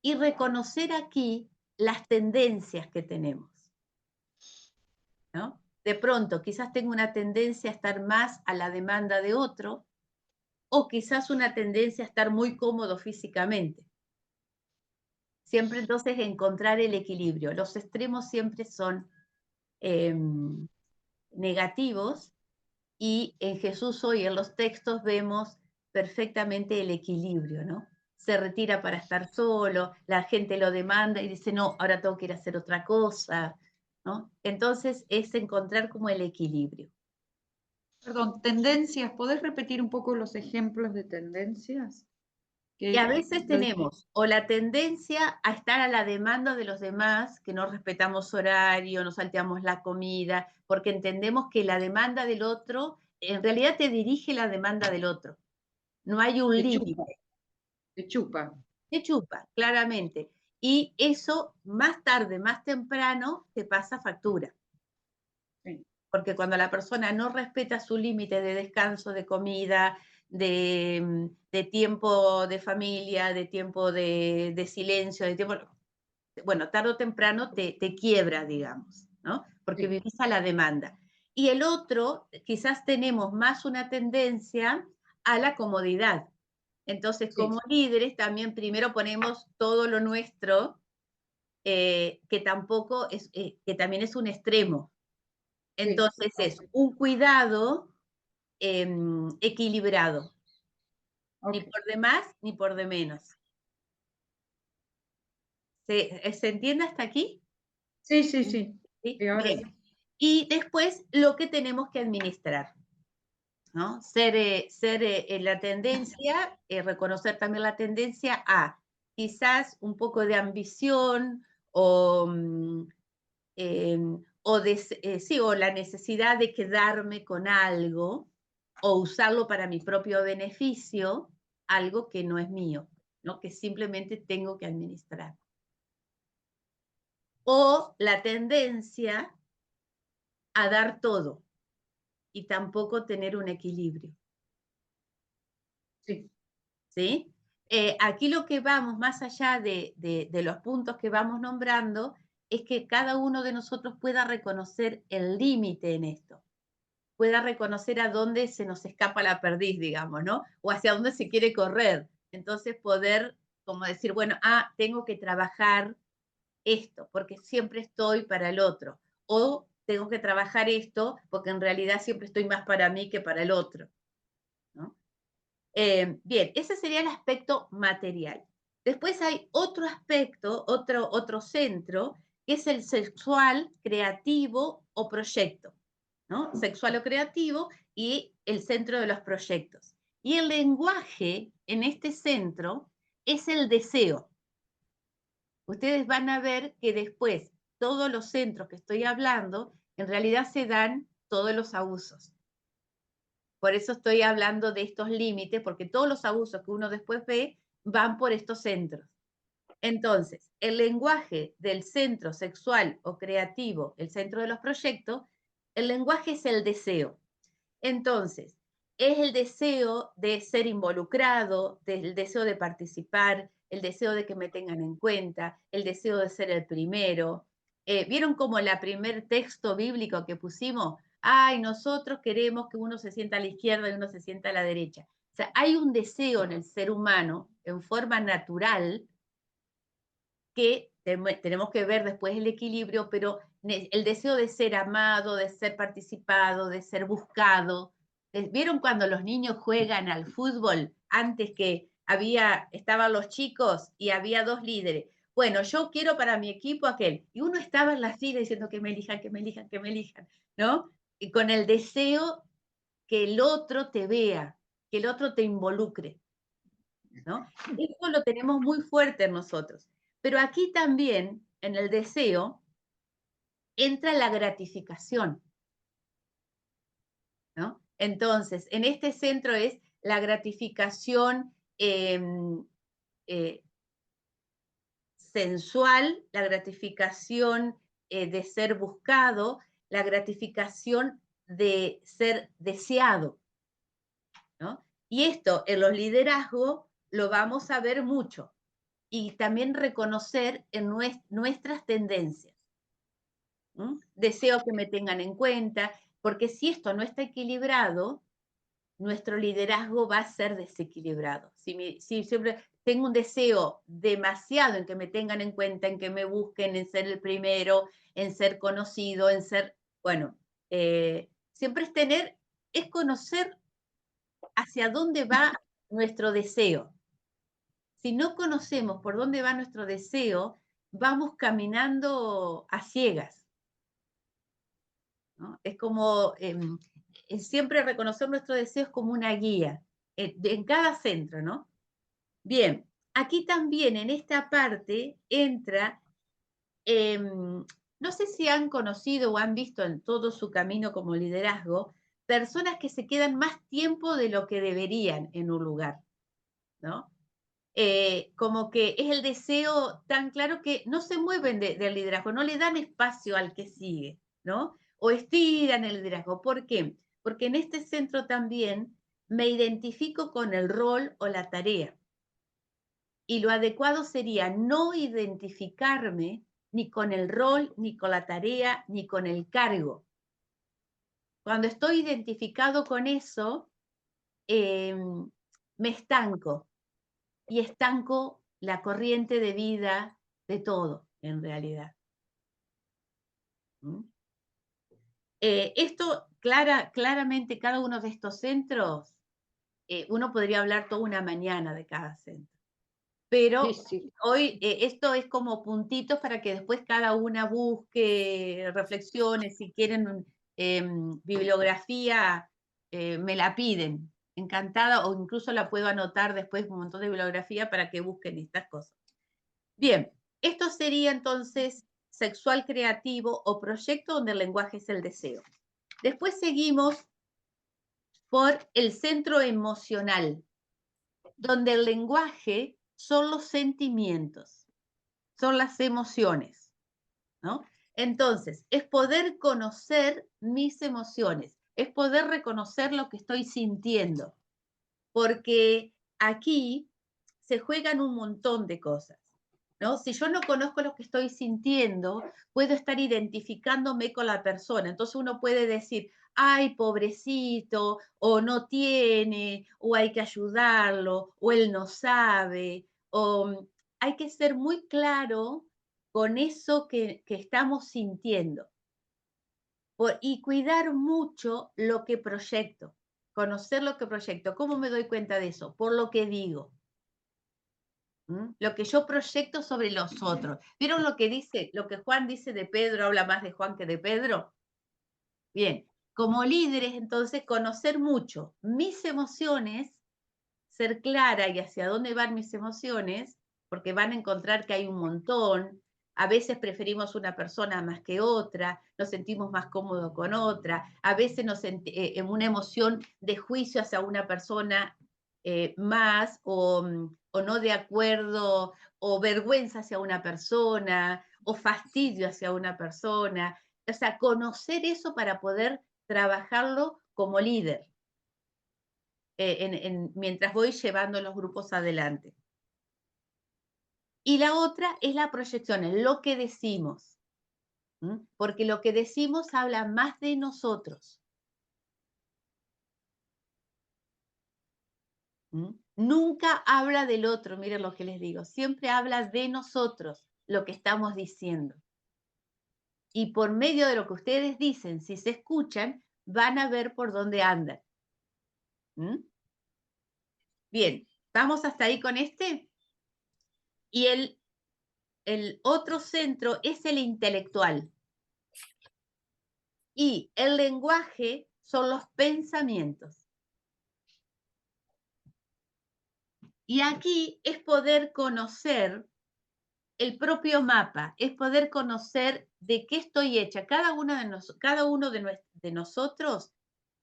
Y reconocer aquí las tendencias que tenemos, ¿no? De pronto, quizás tengo una tendencia a estar más a la demanda de otro, o quizás una tendencia a estar muy cómodo físicamente. Siempre entonces encontrar el equilibrio. Los extremos siempre son negativos, y en Jesús hoy en los textos vemos perfectamente el equilibrio, ¿no? Se retira para estar solo, la gente lo demanda y dice, no, ahora tengo que ir a hacer otra cosa, ¿no? Entonces es encontrar como el equilibrio. Perdón, tendencias, ¿podés repetir un poco los ejemplos de tendencias? Y a veces tenemos o la tendencia a estar a la demanda de los demás, que no respetamos horario, no salteamos la comida, porque entendemos que la demanda del otro, en realidad te dirige la demanda del otro. No hay un límite. Te chupa. Te chupa, claramente. Y eso más tarde, más temprano, te pasa factura. Sí. Porque cuando la persona no respeta su límite de descanso, de comida, de tiempo de familia, de tiempo de silencio, de tiempo, bueno, tarde o temprano te quiebra, digamos, ¿no? Porque Sí. vivís a la demanda. Y el otro, quizás tenemos más una tendencia a la comodidad. Entonces, Sí. como líderes, también primero ponemos todo lo nuestro, que tampoco es, que también es un extremo. Entonces Sí. es un cuidado equilibrado, Okay. ni por de más ni por de menos. ¿Se entiende hasta aquí? Sí, sí, sí. ¿Sí? Y ahora Bien. Y después lo que tenemos que administrar, ¿no? Ser la tendencia, reconocer también la tendencia a quizás un poco de ambición o, o la necesidad de quedarme con algo o usarlo para mi propio beneficio, algo que no es mío, ¿no? Que simplemente tengo que administrar. O la tendencia a dar todo y tampoco tener un equilibrio. sí. ¿Sí? Aquí lo que vamos, más allá de los puntos que vamos nombrando, es que cada uno de nosotros pueda reconocer el límite en esto, pueda reconocer a dónde se nos escapa la perdiz, digamos, ¿no? O hacia dónde se quiere correr. Entonces poder, como decir, bueno, tengo que trabajar esto, porque siempre estoy para el otro. O tengo que trabajar esto, porque en realidad siempre estoy más para mí que para el otro, ¿no? Bien, ese sería el aspecto material. Después hay otro aspecto, otro centro, que es el sexual, creativo o proyecto, ¿no? Sexual o creativo y el centro de los proyectos. Y el lenguaje en este centro es el deseo. Ustedes van a ver que después todos los centros que estoy hablando, en realidad se dan todos los abusos. Por eso estoy hablando de estos límites, porque todos los abusos que uno después ve van por estos centros. Entonces, el lenguaje del centro sexual o creativo, el centro de los proyectos, el lenguaje es el deseo. Entonces, es el deseo de ser involucrado, el deseo de participar, el deseo de que me tengan en cuenta, el deseo de ser el primero. ¿Vieron como el primer texto bíblico que pusimos? Ay, nosotros queremos que uno se sienta a la izquierda y uno se sienta a la derecha. O sea, hay un deseo en el ser humano, en forma natural, que tenemos que ver después el equilibrio, pero el deseo de ser amado, de ser participado, de ser buscado. ¿Vieron cuando los niños juegan al fútbol? Antes que estaban los chicos y había 2 líderes. Bueno, yo quiero para mi equipo aquel. Y uno estaba en la fila diciendo que me elijan, que me elijan, que me elijan, ¿no? Y con el deseo que el otro te vea, que el otro te involucre, ¿no? Eso lo tenemos muy fuerte en nosotros. Pero aquí también, en el deseo, entra la gratificación, ¿no? Entonces, en este centro es la gratificación sensual, la gratificación de ser buscado, la gratificación de ser deseado, ¿no? Y esto en los liderazgos lo vamos a ver mucho. Y también reconocer en nuestras tendencias. Deseo que me tengan en cuenta, porque si esto no está equilibrado, nuestro liderazgo va a ser desequilibrado. Si siempre tengo un deseo demasiado en que me tengan en cuenta, en que me busquen, en ser el primero, en ser conocido, en ser, bueno, siempre es conocer hacia dónde va nuestro deseo. Si no conocemos por dónde va nuestro deseo, vamos caminando a ciegas, ¿no? Es como siempre reconocer nuestro deseo es como una guía en cada centro, ¿no? Bien, aquí también en esta parte entra, no sé si han conocido o han visto en todo su camino como liderazgo, personas que se quedan más tiempo de lo que deberían en un lugar, ¿no? Como que es el deseo tan claro que no se mueven del liderazgo, no le dan espacio al que sigue, ¿no? O estiran el liderazgo. ¿Por qué? Porque en este centro también me identifico con el rol o la tarea. Y lo adecuado sería no identificarme ni con el rol, ni con la tarea, ni con el cargo. Cuando estoy identificado con eso, me estanco. Y estanco la corriente de vida de todo, en realidad. Esto, claramente, cada uno de estos centros, uno podría hablar toda una mañana de cada centro. Pero Sí. hoy esto es como puntitos para que después cada una busque, reflexione, si quieren bibliografía, me la piden. Encantada, o incluso la puedo anotar después un montón de bibliografía para que busquen estas cosas. Bien, esto sería entonces sexual creativo o proyecto donde el lenguaje es el deseo. Después seguimos por el centro emocional, donde el lenguaje son los sentimientos, son las emociones, ¿no? Entonces, es poder conocer mis emociones, es poder reconocer lo que estoy sintiendo, porque aquí se juegan un montón de cosas, ¿no? Si yo no conozco lo que estoy sintiendo, puedo estar identificándome con la persona. Entonces uno puede decir, ay, pobrecito, o no tiene, o hay que ayudarlo, o él no sabe, o hay que ser muy claro con eso que estamos sintiendo. Y cuidar mucho lo que proyecto, conocer lo que proyecto. ¿Cómo me doy cuenta de eso? Por lo que digo. Lo que yo proyecto sobre los otros. ¿Vieron lo que Juan dice de Pedro, habla más de Juan que de Pedro? Bien, como líderes, entonces, conocer mucho mis emociones, ser clara y hacia dónde van mis emociones, porque van a encontrar que hay un montón. A veces preferimos una persona más que otra, nos sentimos más cómodos con otra, a veces en una emoción de juicio hacia una persona más o no de acuerdo, o vergüenza hacia una persona, o fastidio hacia una persona. O sea, conocer eso para poder trabajarlo como líder, mientras voy llevando los grupos adelante. Y la otra es la proyección, es lo que decimos. Porque lo que decimos habla más de nosotros. Nunca habla del otro, miren lo que les digo, siempre habla de nosotros, lo que estamos diciendo. Y por medio de lo que ustedes dicen, si se escuchan, van a ver por dónde andan. Bien, ¿vamos hasta ahí con este? Y el otro centro es el intelectual. Y el lenguaje son los pensamientos. Y aquí es poder conocer el propio mapa, es poder conocer de qué estoy hecha. Cada uno de nosotros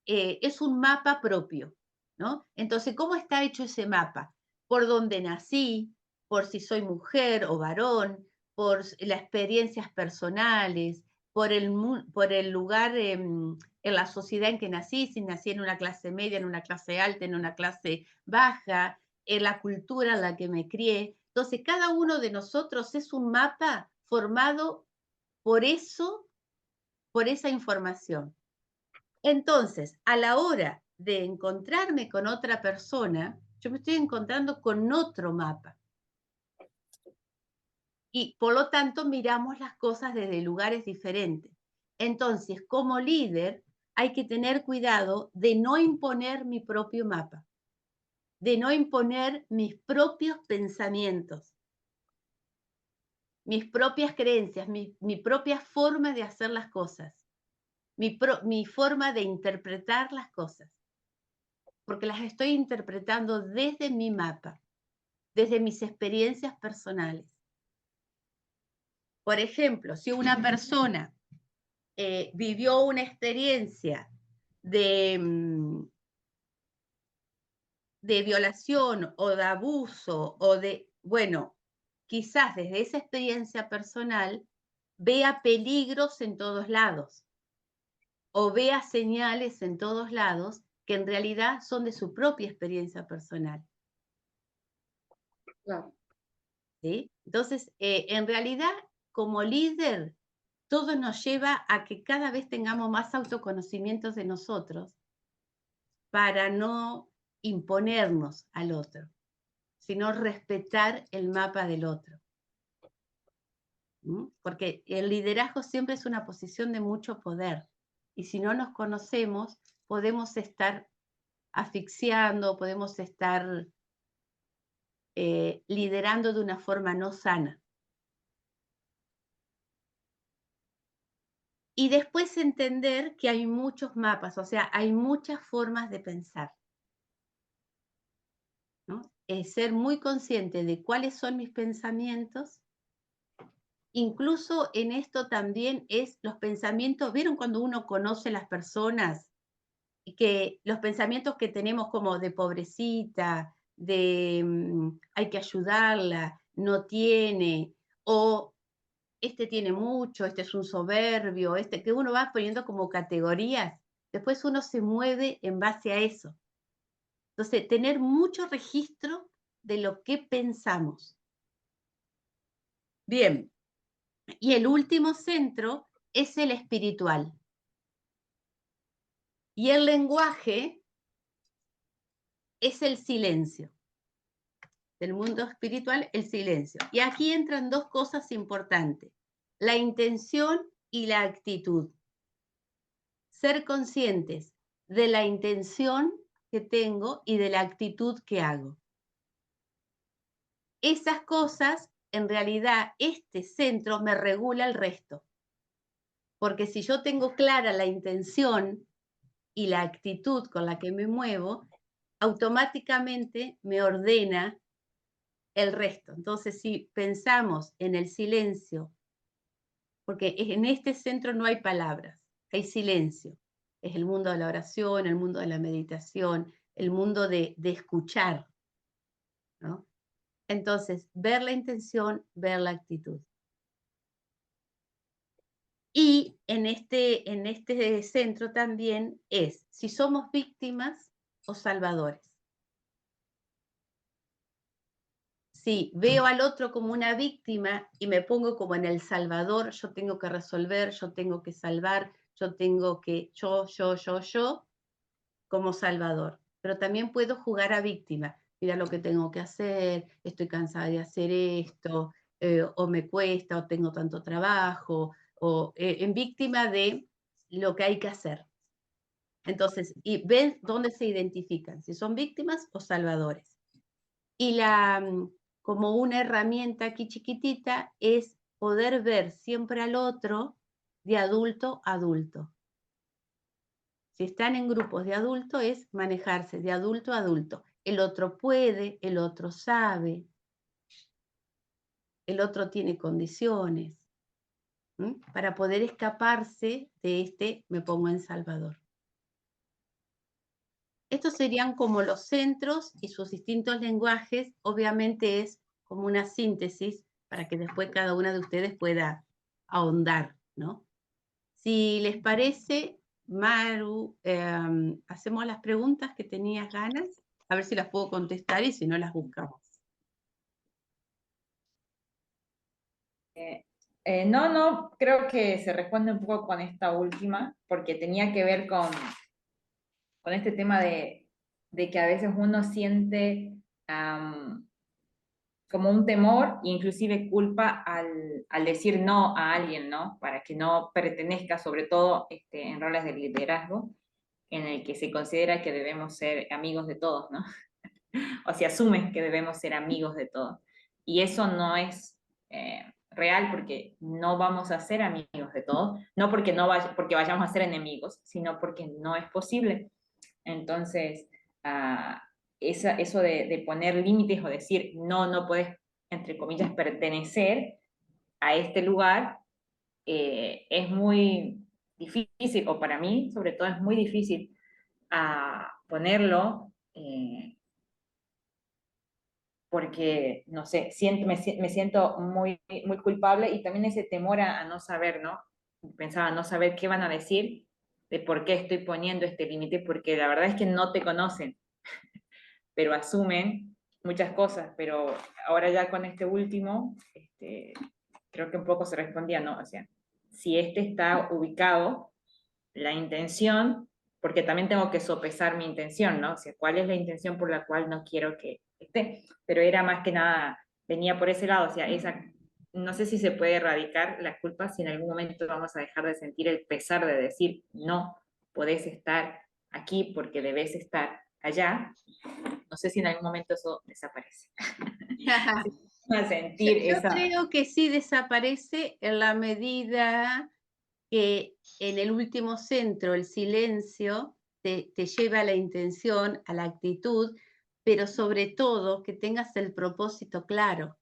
es un mapa propio, ¿no? Entonces, ¿cómo está hecho ese mapa? Por dónde nací, por si soy mujer o varón, por las experiencias personales, por el lugar en la sociedad en que nací, si nací en una clase media, en una clase alta, en una clase baja, en la cultura en la que me crié. Entonces, cada uno de nosotros es un mapa formado por eso, por esa información. Entonces, a la hora de encontrarme con otra persona, yo me estoy encontrando con otro mapa. Y por lo tanto, miramos las cosas desde lugares diferentes. Entonces, como líder, hay que tener cuidado de no imponer mi propio mapa, de no imponer mis propios pensamientos, mis propias creencias, mi propia forma de hacer las cosas, mi forma de interpretar las cosas, porque las estoy interpretando desde mi mapa, desde mis experiencias personales. Por ejemplo, si una persona vivió una experiencia de violación o de abuso o de, bueno, quizás desde esa experiencia personal vea peligros en todos lados o vea señales en todos lados que en realidad son de su propia experiencia personal. Claro. ¿Sí? Entonces, en realidad, como líder, todo nos lleva a que cada vez tengamos más autoconocimientos de nosotros para no imponernos al otro, sino respetar el mapa del otro. Porque el liderazgo siempre es una posición de mucho poder. Y si no nos conocemos, podemos estar asfixiando, podemos estar liderando de una forma no sana. Y después entender que hay muchos mapas, o sea, hay muchas formas de pensar, ¿no? Ser muy consciente de cuáles son mis pensamientos. Incluso en esto también es los pensamientos, ¿vieron cuando uno conoce las personas? Y que los pensamientos que tenemos como de pobrecita, de hay que ayudarla, no tiene, o este tiene mucho, este es un soberbio, este que uno va poniendo como categorías, después uno se mueve en base a eso. Entonces, tener mucho registro de lo que pensamos. Bien, y el último centro es el espiritual. Y el lenguaje es el silencio. Del mundo espiritual, el silencio. Y aquí entran dos cosas importantes, la intención y la actitud. Ser conscientes de la intención que tengo y de la actitud que hago. Esas cosas, en realidad, este centro me regula el resto. Porque si yo tengo clara la intención y la actitud con la que me muevo, automáticamente me ordena el resto. Entonces, si pensamos en el silencio, porque en este centro no hay palabras, hay silencio. Es el mundo de la oración, el mundo de la meditación, el mundo de escuchar, ¿no? Entonces, ver la intención, ver la actitud. Y en este centro también es si somos víctimas o salvadores. si veo al otro como una víctima y me pongo como en el salvador, yo tengo que resolver, yo tengo que salvar, yo tengo que, yo, como salvador. Pero también puedo jugar a víctima. Mira lo que tengo que hacer, estoy cansada de hacer esto, o me cuesta, o tengo tanto trabajo, o en víctima de lo que hay que hacer. Entonces, y ven dónde se identifican, si son víctimas o salvadores. Y como una herramienta aquí chiquitita es poder ver siempre al otro de adulto a adulto. Si están en grupos de adulto es manejarse de adulto a adulto. El otro puede, el otro sabe, el otro tiene condiciones, para poder escaparse de este me pongo en salvador. Estos serían como los centros y sus distintos lenguajes. Obviamente es como una síntesis para que después cada una de ustedes pueda ahondar, ¿no? Si les parece, Maru, hacemos las preguntas que tenías ganas, a ver si las puedo contestar y si no las buscamos. No, creo que se responde un poco con esta última, porque tenía que ver con este tema de que a veces uno siente como un temor, inclusive culpa al decir no a alguien, ¿no? Para que no pertenezca, sobre todo en roles de liderazgo, en el que se considera que debemos ser amigos de todos, ¿no? O se asume que debemos ser amigos de todos. Y eso no es real, porque no vamos a ser amigos de todos, no porque, porque vayamos a ser enemigos, sino porque no es posible. Entonces, eso de poner límites o decir no puedes, entre comillas, pertenecer a este lugar, es muy difícil, o para mí sobre todo es muy difícil ponerlo, porque, no sé, me siento muy, muy culpable, y también ese temor a no saber, ¿no? Pensaba no saber qué van a decir, de por qué estoy poniendo este límite, porque la verdad es que no te conocen, pero asumen muchas cosas. Pero ahora ya con este último, creo que un poco se respondía, ¿no? O sea, si está ubicado, la intención, porque también tengo que sopesar mi intención, ¿no? O sea, ¿cuál es la intención por la cual no quiero que esté? Pero era más que nada, venía por ese lado, o sea, no sé si se puede erradicar la culpa si en algún momento vamos a dejar de sentir el pesar de decir, no, podés estar aquí porque debes estar allá. No sé si en algún momento eso desaparece. A sentir Yo creo que sí desaparece en la medida que en el último centro el silencio te lleva a la intención, a la actitud, pero sobre todo que tengas el propósito claro.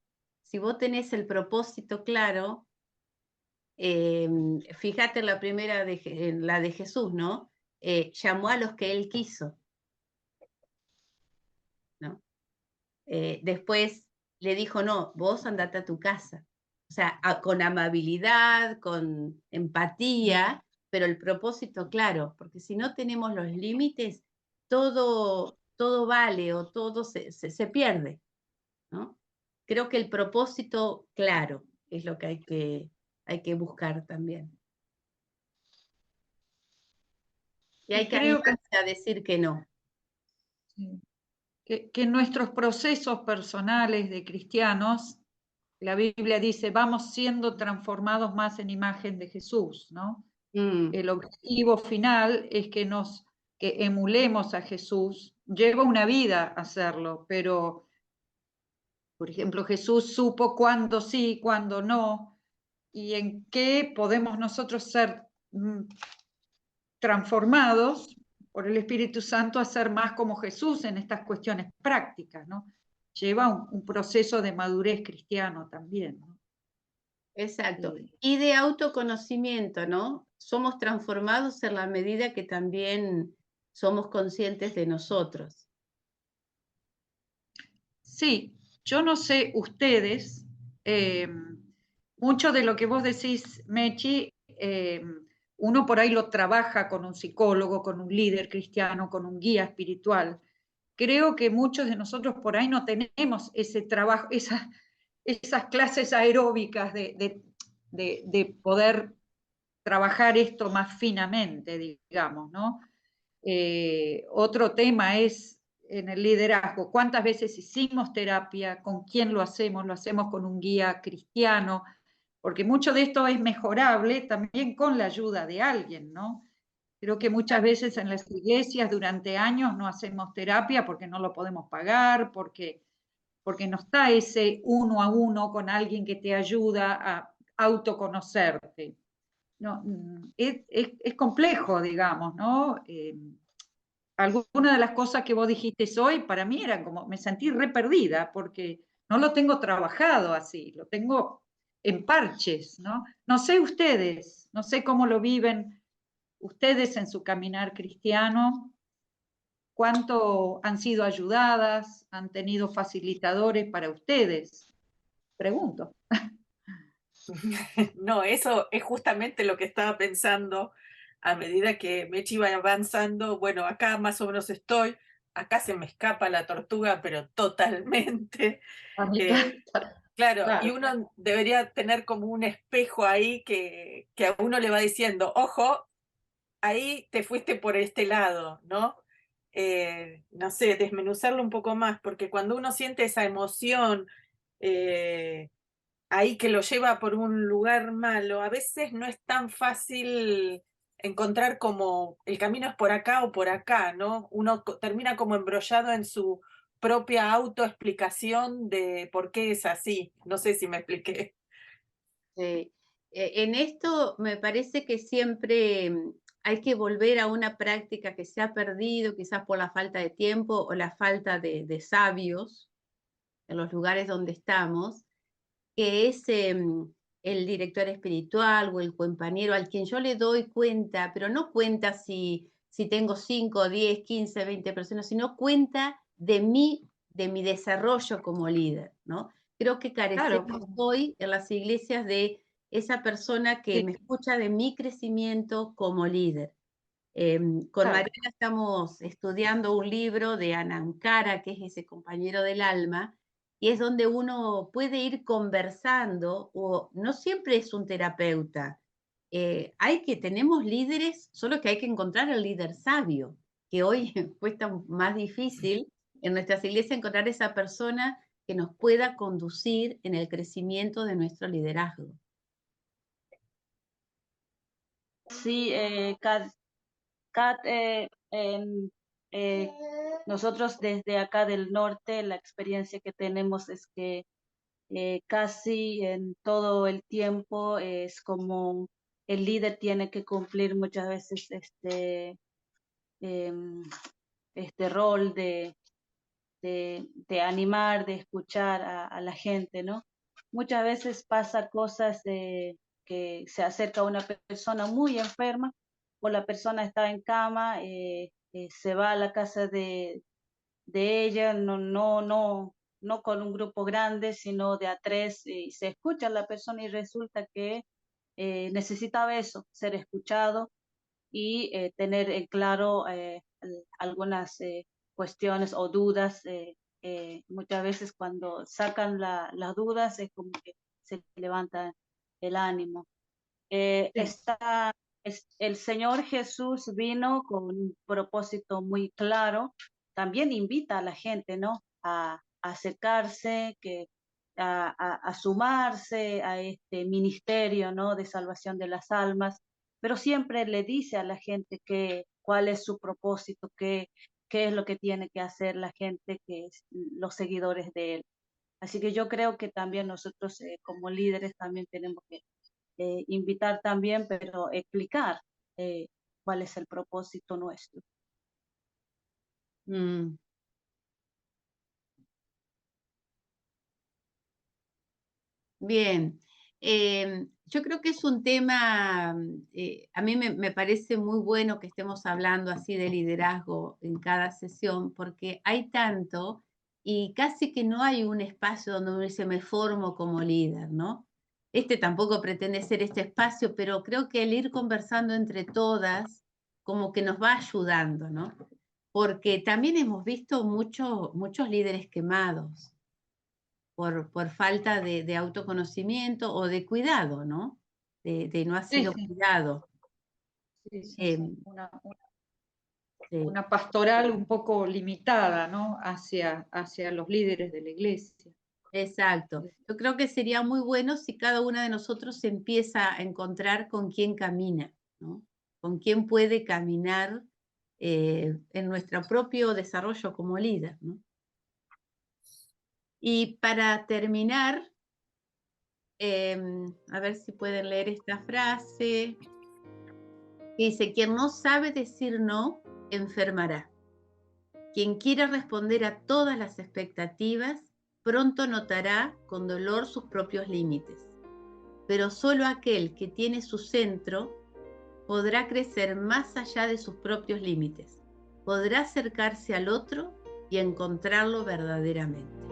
Si vos tenés el propósito claro, fíjate en la primera, en la de Jesús, ¿no? Llamó a los que él quiso, ¿no? Después le dijo, no, vos andate a tu casa. O sea, con amabilidad, con empatía, pero el propósito claro, porque si no tenemos los límites, todo vale o todo se pierde, ¿no? Creo que el propósito claro es lo que hay que buscar también. Y hay que Creo animarse a decir que no. que nuestros procesos personales de cristianos, la Biblia dice, vamos siendo transformados más en imagen de Jesús, ¿no? El objetivo final es que emulemos a Jesús. Lleva una vida hacerlo, pero, por ejemplo, Jesús supo cuándo sí, cuándo no, y en qué podemos nosotros ser transformados por el Espíritu Santo a ser más como Jesús en estas cuestiones prácticas, ¿no? Lleva un proceso de madurez cristiano también, ¿no? Exacto. Y de autoconocimiento, ¿no? Somos transformados en la medida que también somos conscientes de nosotros. Sí, yo no sé ustedes, mucho de lo que vos decís, Mechi, uno por ahí lo trabaja con un psicólogo, con un líder cristiano, con un guía espiritual, creo que muchos de nosotros por ahí no tenemos ese trabajo, esas clases aeróbicas de poder trabajar esto más finamente, digamos, ¿no? Otro tema es en el liderazgo, ¿cuántas veces hicimos terapia? ¿Con quién lo hacemos? ¿Lo hacemos con un guía cristiano? Porque mucho de esto es mejorable también con la ayuda de alguien, ¿no? Creo que muchas veces en las iglesias durante años no hacemos terapia porque no lo podemos pagar, porque no está ese uno a uno con alguien que te ayuda a autoconocerte. No, es complejo, digamos, ¿no? Algunas de las cosas que vos dijiste hoy para mí eran como, me sentí re perdida porque no lo tengo trabajado así, lo tengo en parches, ¿no? No sé ustedes, no sé cómo lo viven ustedes en su caminar cristiano, cuánto han sido ayudadas, han tenido facilitadores para ustedes. Pregunto. No, eso es justamente lo que estaba pensando a medida que Mechi iba avanzando. Bueno, acá más o menos estoy, acá se me escapa la tortuga, pero totalmente. Claro, y Claro. uno debería tener como un espejo ahí que a uno le va diciendo, ojo, ahí te fuiste por este lado, ¿no? No sé, desmenuzarlo un poco más, porque cuando uno siente esa emoción ahí que lo lleva por un lugar malo, a veces no es tan fácil encontrar como el camino es por acá o por acá, ¿no? Uno termina como embrollado en su propia autoexplicación de por qué es así. No sé si me expliqué. Sí. En esto me parece que siempre hay que volver a una práctica que se ha perdido, quizás por la falta de tiempo o la falta de sabios en los lugares donde estamos, que es el director espiritual o el compañero al quien yo le doy cuenta, pero no cuenta si tengo 5, 10, 15, 20 personas, sino cuenta de mi desarrollo como líder, ¿no? Creo que carecemos Claro, hoy en las iglesias de esa persona que sí, me escucha de mi crecimiento como líder. Con claro. Mariana estamos estudiando un libro de Anahara, que es ese compañero del alma, y es donde uno puede ir conversando, o no siempre es un terapeuta. Tenemos líderes, solo que hay que encontrar el líder sabio, que hoy cuesta más difícil en nuestras iglesias encontrar esa persona que nos pueda conducir en el crecimiento de nuestro liderazgo. Sí, Kat, eh, nosotros desde acá del norte, la experiencia que tenemos es que casi en todo el tiempo es como el líder tiene que cumplir muchas veces em, este rol de animar, de escuchar a la gente, ¿no? Muchas veces pasa cosas que se acerca una persona muy enferma o la persona está en cama, se va a la casa de ella, no con un grupo grande, sino de a tres, y se escucha a la persona y resulta que necesitaba eso, ser escuchado y tener en claro algunas cuestiones o dudas. Muchas veces cuando sacan las dudas es como que se levanta el ánimo. Sí. El Señor Jesús vino con un propósito muy claro. También invita a la gente, ¿no? A acercarse, a sumarse a este ministerio, ¿no? De salvación de las almas, pero siempre le dice a la gente cuál es su propósito, qué es lo que tiene que hacer la gente, que es los seguidores de él. Así que yo creo que también nosotros como líderes también tenemos que invitar también, pero explicar cuál es el propósito nuestro. Mm. Bien, yo creo que es un tema, a mí me parece muy bueno que estemos hablando así de liderazgo en cada sesión, porque hay tanto y casi que no hay un espacio donde uno dice me formo como líder, ¿no? Este tampoco pretende ser este espacio, pero creo que el ir conversando entre todas como que nos va ayudando, ¿no? porque también hemos visto muchos líderes quemados por falta de autoconocimiento o de cuidado, ¿no? De no haber Sí, sido sí. cuidado. Sí, sí, Eh, sí. Sí. Una pastoral un poco limitada, ¿no? Hacia los líderes de la iglesia. Exacto. Yo creo que sería muy bueno si cada una de nosotros se empieza a encontrar con quién camina, ¿no? Con quién puede caminar en nuestro propio desarrollo como líder, ¿no? Y para terminar, a ver si pueden leer esta frase. Dice, quien no sabe decir no, enfermará. Quien quiera responder a todas las expectativas, pronto notará con dolor sus propios límites. Pero solo aquel que tiene su centro podrá crecer más allá de sus propios límites. Podrá acercarse al otro y encontrarlo verdaderamente.